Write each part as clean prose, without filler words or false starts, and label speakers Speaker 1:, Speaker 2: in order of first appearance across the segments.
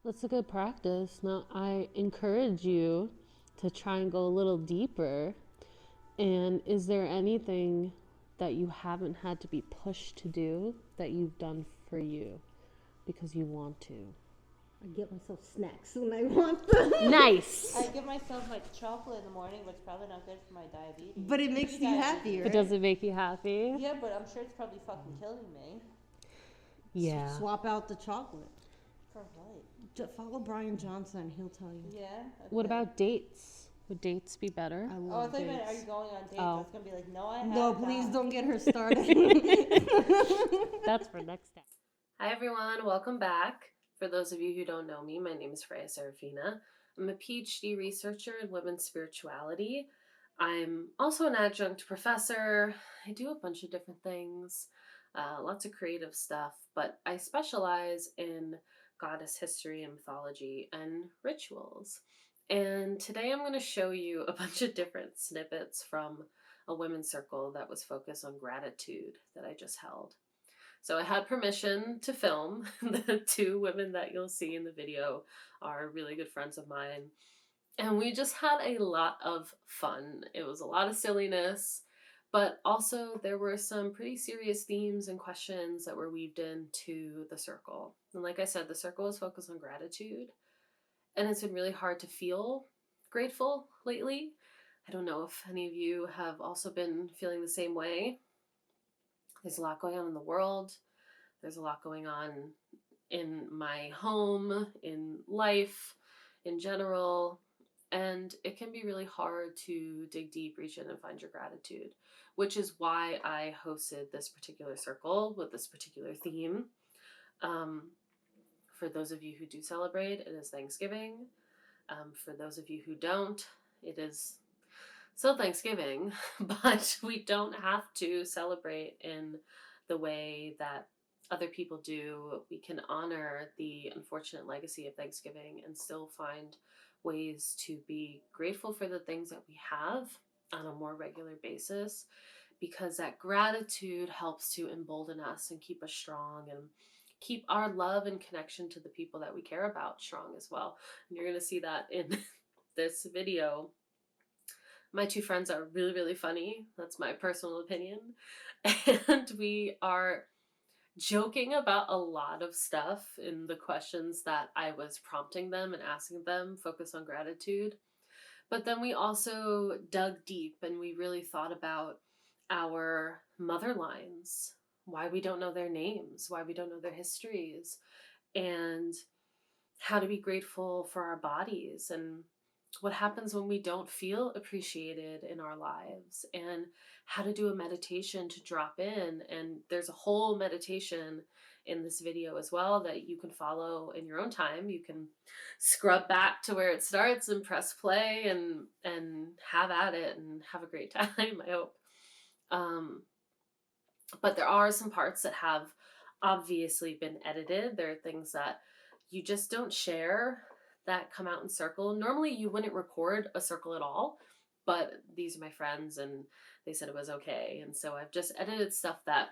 Speaker 1: That's a good practice. Now, I encourage you to try and go a little deeper. And is there anything that you haven't had to be pushed to do that you've done for you because you want to?
Speaker 2: I get myself snacks when I want them.
Speaker 1: Nice.
Speaker 3: I give myself like chocolate in the morning, but it's probably not good for my diabetes.
Speaker 2: But it makes you happy, right?
Speaker 1: But does it make you happy?
Speaker 3: Yeah, but I'm sure it's probably fucking killing me.
Speaker 1: Yeah.
Speaker 2: Swap out the chocolate.
Speaker 3: For what?
Speaker 2: Follow Brian Johnson. He'll tell you.
Speaker 3: Yeah. Okay.
Speaker 1: What about dates? Would dates be better?
Speaker 2: I
Speaker 3: I
Speaker 2: love
Speaker 3: thought you meant, are
Speaker 2: dates.
Speaker 3: you going on dates?
Speaker 1: Oh.
Speaker 3: I was gonna be like, no, I have
Speaker 2: No, please
Speaker 3: not.
Speaker 2: don't get her started.
Speaker 1: That's for next time. Hi, everyone. Welcome back. For those of you who don't know me, my name is Freya Serafina. I'm a PhD researcher in women's spirituality. I'm also an adjunct professor. I do a bunch of different things, lots of creative stuff, but I specialize in goddess history and mythology and rituals. And today I'm going to show you a bunch of different snippets from a women's circle that was focused on gratitude that I just held. So I had permission to film. The two women that you'll see in the video are really good friends of mine. And we just had a lot of fun. It was a lot of silliness, but also there were some pretty serious themes and questions that were weaved into the circle. And like I said, the circle is focused on gratitude. And it's been really hard to feel grateful lately. I don't know if any of you have also been feeling the same way. There's a lot going on in the world. There's a lot going on in my home, in life, in general. And it can be really hard to dig deep, reach in, and find your gratitude, which is why I hosted this particular circle with this particular theme. For those of you who do celebrate, it is Thanksgiving. For those of you who don't, it is still Thanksgiving, but we don't have to celebrate in the way that other people do. We can honor the unfortunate legacy of Thanksgiving and still find ways to be grateful for the things that we have on a more regular basis, because that gratitude helps to embolden us and keep us strong and keep our love and connection to the people that we care about strong as well. And you're going to see that in this video. My two friends are really, really funny. That's my personal opinion. And we are joking about a lot of stuff in the questions that I was prompting them and asking them, focus on gratitude. But then we also dug deep and we really thought about our mother lines, why we don't know their names, why we don't know their histories, and how to be grateful for our bodies and what happens when we don't feel appreciated in our lives, and how to do a meditation to drop in. And there's a whole meditation in this video as well that you can follow in your own time. You can scrub back to where it starts and press play and have at it and have a great time, I hope. But there are some parts that have obviously been edited. There are things that you just don't share that come out in circle. Normally you wouldn't record a circle at all, but these are my friends and they said it was okay. And so I've just edited stuff that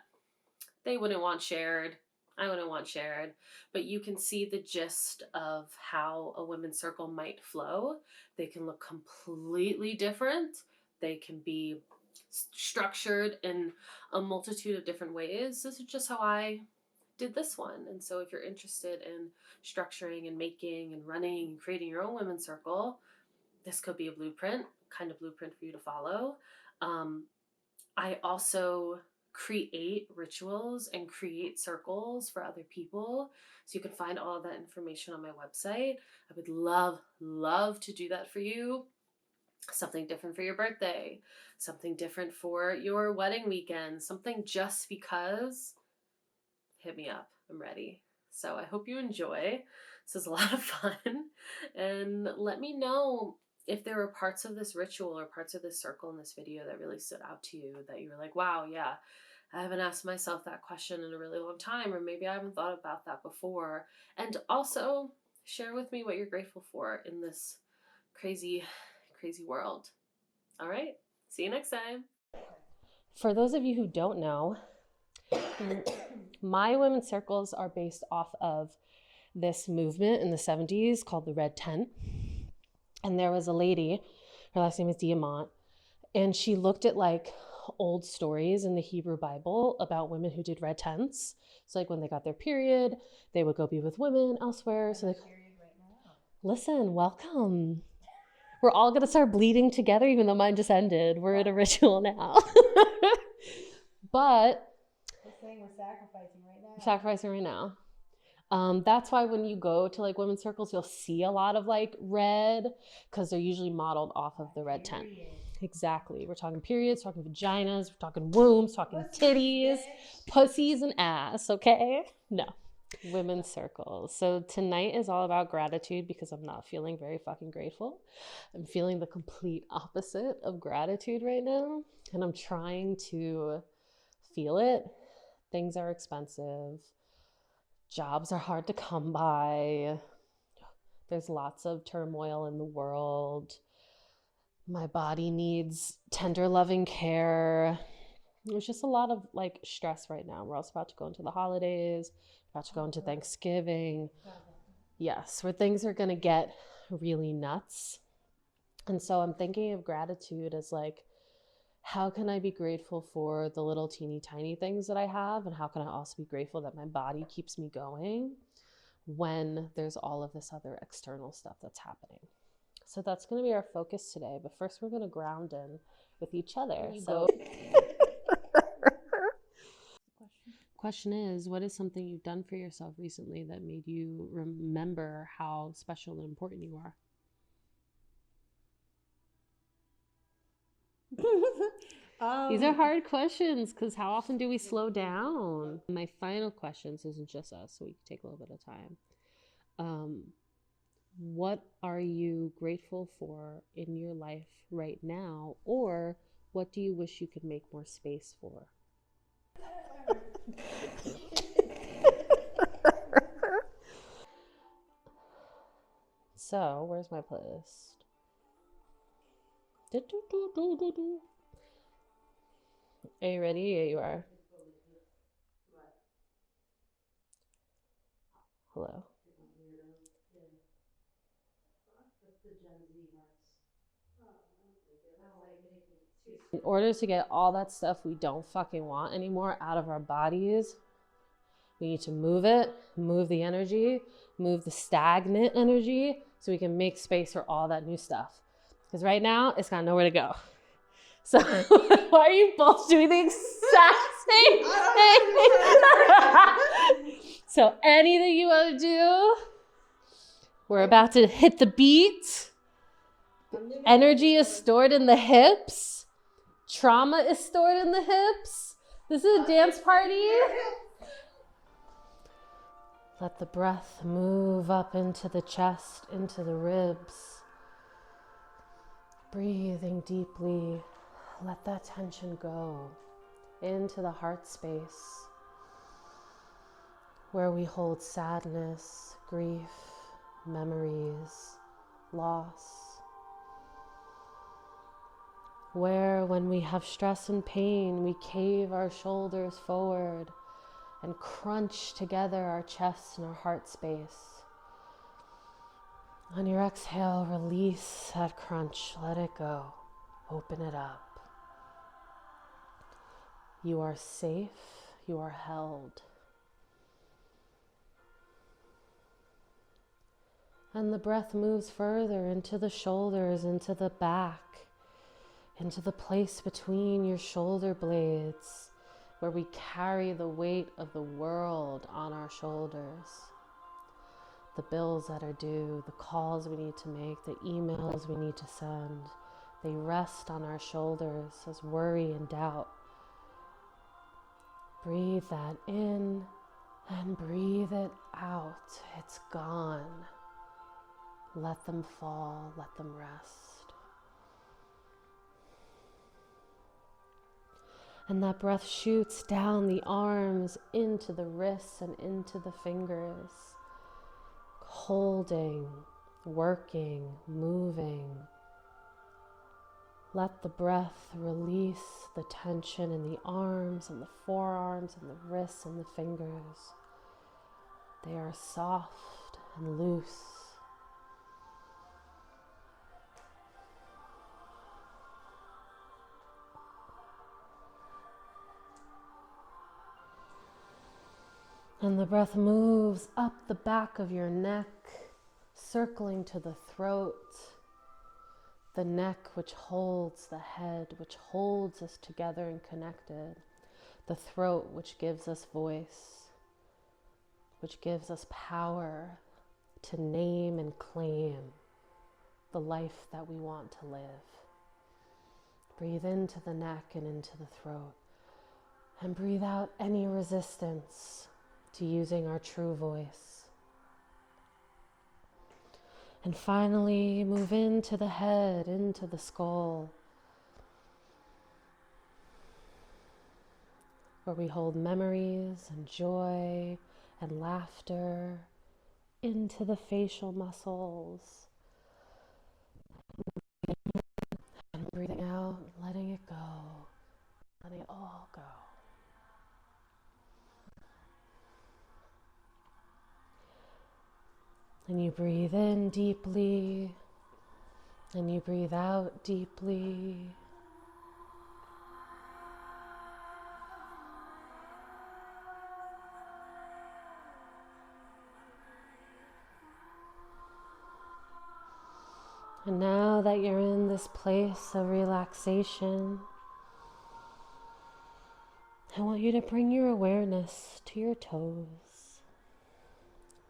Speaker 1: they wouldn't want shared, I wouldn't want shared, but you can see the gist of how a women's circle might flow. They can look completely different. They can be structured in a multitude of different ways. This is just how I did this one. And so if you're interested in structuring and making and running and creating your own women's circle, this could be a blueprint, kind of blueprint for you to follow. I also create rituals and create circles for other people. So you can find all of that information on my website. I would love to do that for you. Something different for your birthday, something different for your wedding weekend, something just because. Hit me up. I'm ready. So I hope you enjoy. This is a lot of fun. And let me know if there were parts of this ritual or parts of this circle in this video that really stood out to you, that you were like, wow, yeah, I haven't asked myself that question in a really long time, or maybe I haven't thought about that before. And also share with me what you're grateful for in this crazy world. All right. See you next time. For those of you who don't know, my women's circles are based off of
Speaker 4: this movement in the 70s called the Red Tent. And there was a lady, her last name is Diamant, and she looked at like old stories in the Hebrew Bible about women who did red tents. So like when they got their period, they would go be with women elsewhere. So they listen, welcome. We're all gonna start bleeding together, even though mine just ended. We're in a ritual now. But
Speaker 3: We're saying we're sacrificing right now.
Speaker 4: sacrificing right now. That's why when you go to like women's circles, you'll see a lot of like red, because they're usually modeled off of the red tent. Exactly. We're talking periods, talking vaginas, we're talking wombs, talking titties, pussies, and ass, okay? No. Women's circles. So tonight is all about gratitude because I'm not feeling very fucking grateful. I'm feeling the complete opposite of gratitude right now. And I'm trying to feel it. Things are expensive. Jobs are hard to come by. There's lots of turmoil in the world. My body needs tender, loving care. There's just a lot of like stress right now. We're also about to go into the holidays, about to go into Thanksgiving. Yes, where things are going to get really nuts. And so I'm thinking of gratitude as like, how can I be grateful for the little teeny tiny things that I have? And how can I also be grateful that my body keeps me going when there's all of this other external stuff that's happening? So that's going to be our focus today. But first, we're going to ground in with each other. So, question is, what is something you've done for yourself recently that made you remember how special and important you are? These are hard questions because how often do we slow down? My final questions isn't just us, so we can take a little bit of time. What are you grateful for in your life right now, or what do you wish you could make more space for? So, where's my playlist? Are you ready? Yeah, you are. Hello. In order to get all that stuff we don't fucking want anymore out of our bodies, we need to move it, move the energy, move the stagnant energy so we can make space for all that new stuff. Because right now, it's got nowhere to go. So why are you both doing the exact same thing? So anything you want to do, we're about to hit the beat. Energy is stored in the hips. Trauma is stored in the hips. This is a dance party. Let the breath move up into the chest, into the ribs. Breathing deeply. Let that tension go into the heart space where we hold sadness, grief, memories, loss. Where when we have stress and pain, we cave our shoulders forward and crunch together our chest and our heart space. On your exhale, release that crunch, let it go, open it up. You are safe, you are held. And the breath moves further into the shoulders, into the back, into the place between your shoulder blades, where we carry the weight of the world on our shoulders. The bills that are due, the calls we need to make, the emails we need to send, they rest on our shoulders as worry and doubt. Breathe that in and breathe it out. It's gone. Let them fall, let them rest. And that breath shoots down the arms into the wrists and into the fingers, holding, working, moving. Let the breath release the tension in the arms and the forearms and the wrists and the fingers. They are soft and loose. And the breath moves up the back of your neck, circling to the throat, the neck which holds the head, which holds us together and connected, the throat which gives us voice, which gives us power to name and claim the life that we want to live. Breathe into the neck and into the throat, and breathe out any resistance to using our true voice. And finally, move into the head, into the skull, where we hold memories and joy and laughter, into the facial muscles. And breathing out, letting it go, letting it all go. And you breathe in deeply, and you breathe out deeply. And now that you're in this place of relaxation, I want you to bring your awareness to your toes,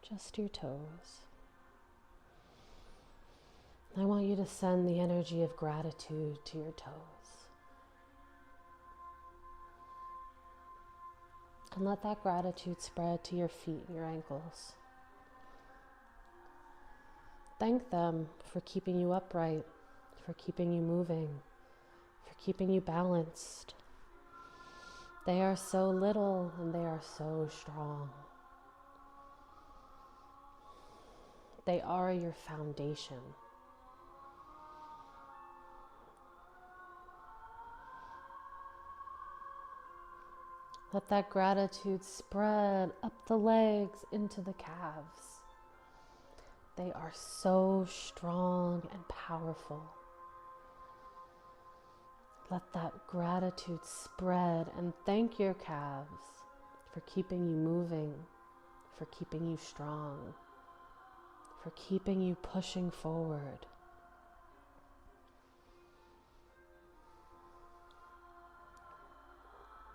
Speaker 4: just your toes. I want you to send the energy of gratitude to your toes. And let that gratitude spread to your feet and your ankles. Thank them for keeping you upright, for keeping you moving, for keeping you balanced. They are so little and they are so strong. They are your foundation. Let that gratitude spread up the legs into the calves. They are so strong and powerful. Let that gratitude spread and thank your calves for keeping you moving, for keeping you strong, for keeping you pushing forward.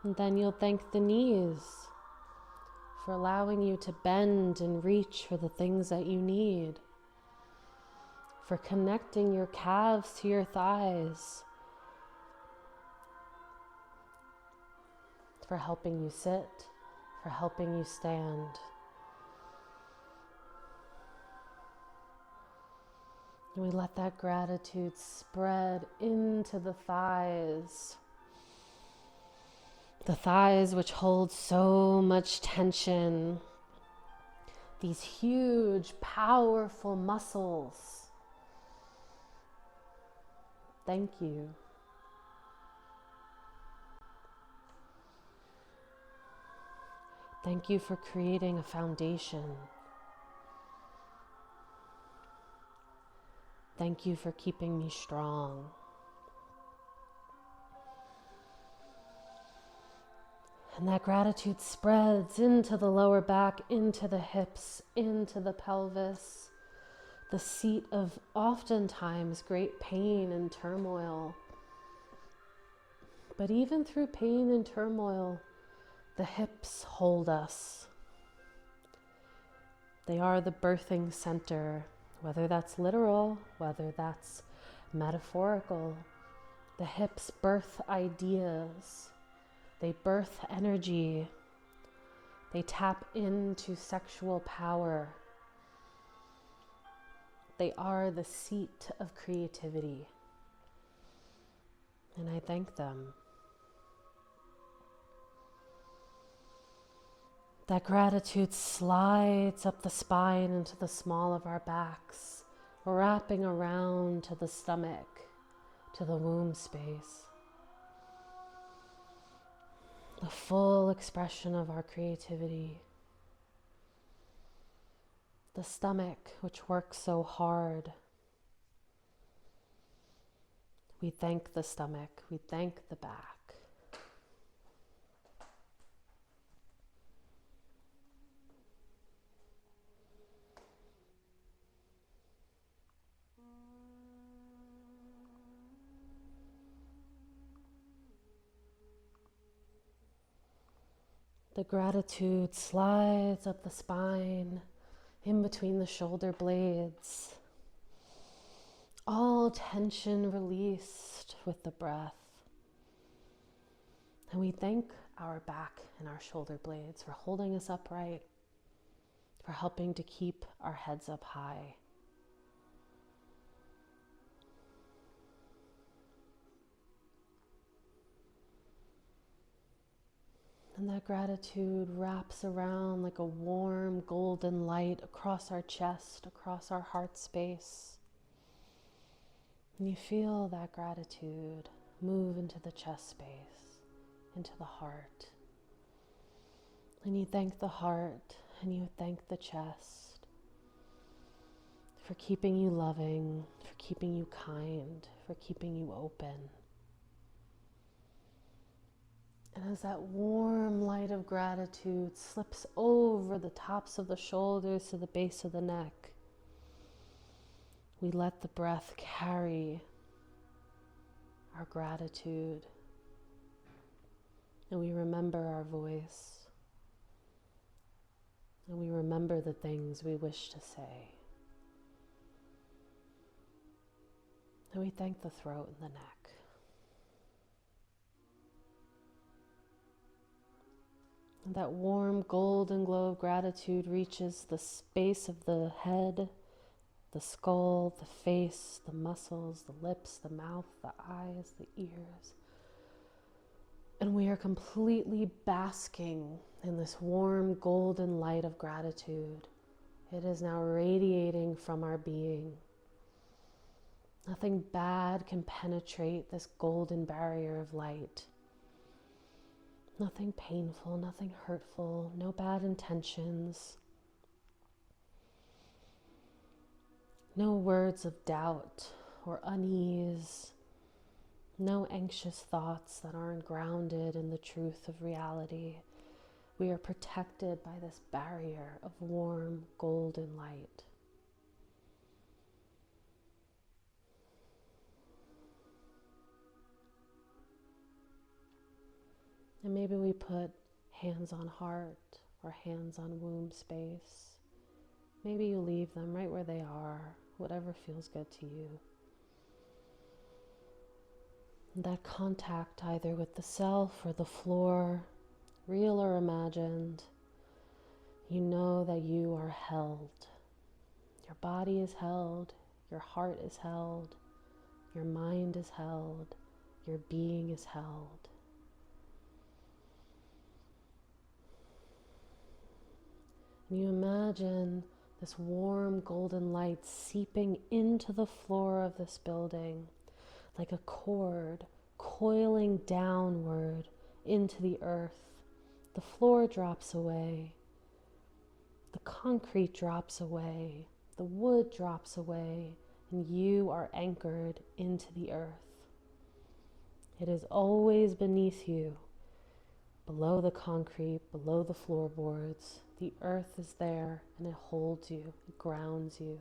Speaker 4: And then you'll thank the knees for allowing you to bend and reach for the things that you need, for connecting your calves to your thighs, for helping you sit, for helping you stand. And we let that gratitude spread into the thighs which hold so much tension, these huge, powerful muscles. Thank you. Thank you for creating a foundation. Thank you for keeping me strong. And that gratitude spreads into the lower back, into the hips, into the pelvis, the seat of oftentimes great pain and turmoil. But even through pain and turmoil, the hips hold us. They are the birthing center, whether that's literal, whether that's metaphorical. The hips birth ideas. They birth energy. They tap into sexual power. They are the seat of creativity. And I thank them. That gratitude slides up the spine into the small of our backs, wrapping around to the stomach, to the womb space. The full expression of our creativity. the stomach, which works so hard. We thank the stomach, we thank the back. The gratitude slides up the spine, in between the shoulder blades. All tension released with the breath. And we thank our back and our shoulder blades for holding us upright, for helping to keep our heads up high. And that gratitude wraps around like a warm golden light across our chest, across our heart space. And you feel that gratitude move into the chest space, into the heart. And you thank the heart and you thank the chest for keeping you loving, for keeping you kind, for keeping you open. And as that warm light of gratitude slips over the tops of the shoulders to the base of the neck, we let the breath carry our gratitude. And we remember our voice. And we remember the things we wish to say. And we thank the throat and the neck. And that warm golden glow of gratitude reaches the space of the head, the skull, the face, the muscles, the lips, the mouth, the eyes, the ears. And we are completely basking in this warm golden light of gratitude. It is now radiating from our being. Nothing bad can penetrate this golden barrier of light. Nothing painful, nothing hurtful, no bad intentions. No words of doubt or unease. No anxious thoughts that aren't grounded in the truth of reality. We are protected by this barrier of warm golden light. And maybe we put hands on heart or hands on womb space. Maybe you leave them right where they are, whatever feels good to you. And that contact either with the self or the floor, real or imagined, you know that you are held. Your body is held, your heart is held, your mind is held, your being is held. And you imagine this warm golden light seeping into the floor of this building like a cord coiling downward into the earth. The floor drops away, the concrete drops away, the wood drops away, and you are anchored into the earth. It is always beneath you, below the concrete, below the floorboards. The earth is there and it holds you, it grounds you.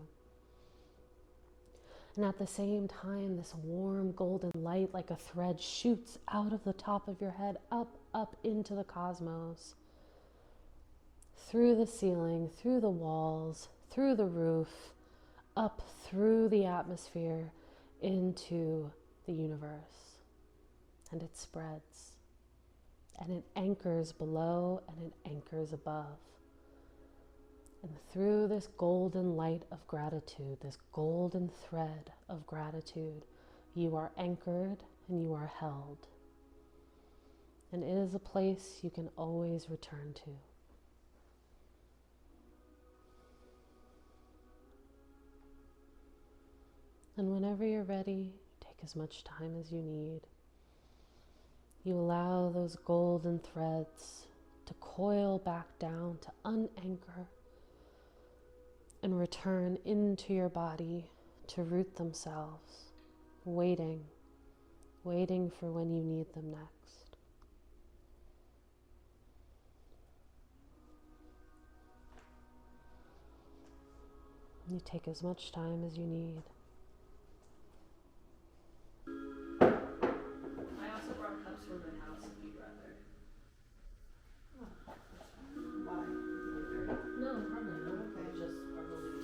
Speaker 4: And at the same time, this warm golden light like a thread shoots out of the top of your head, up into the cosmos, through the ceiling, through the walls, through the roof, up through the atmosphere into the universe. And it spreads. And it anchors below and it anchors above. And through this golden light of gratitude, this golden thread of gratitude, you are anchored and you are held. And it is a place you can always return to. And whenever you're ready, take as much time as you need. You allow those golden threads to coil back down, to unanchor. and return into your body to root themselves, waiting for when you need them next. You take as much time as you need.
Speaker 1: I also brought cups from my house if you'd rather.
Speaker 3: Why?
Speaker 1: No, probably not. Okay, just probably.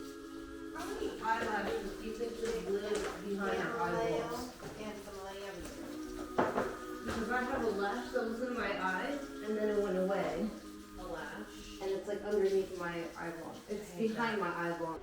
Speaker 2: How many eyelashes do you think would live behind your eyeballs?
Speaker 3: And some layers.
Speaker 2: Because I have a lash that was in my eye, and then it went away.
Speaker 1: A lash.
Speaker 2: And it's like underneath my eyeball. It's behind my eyeball.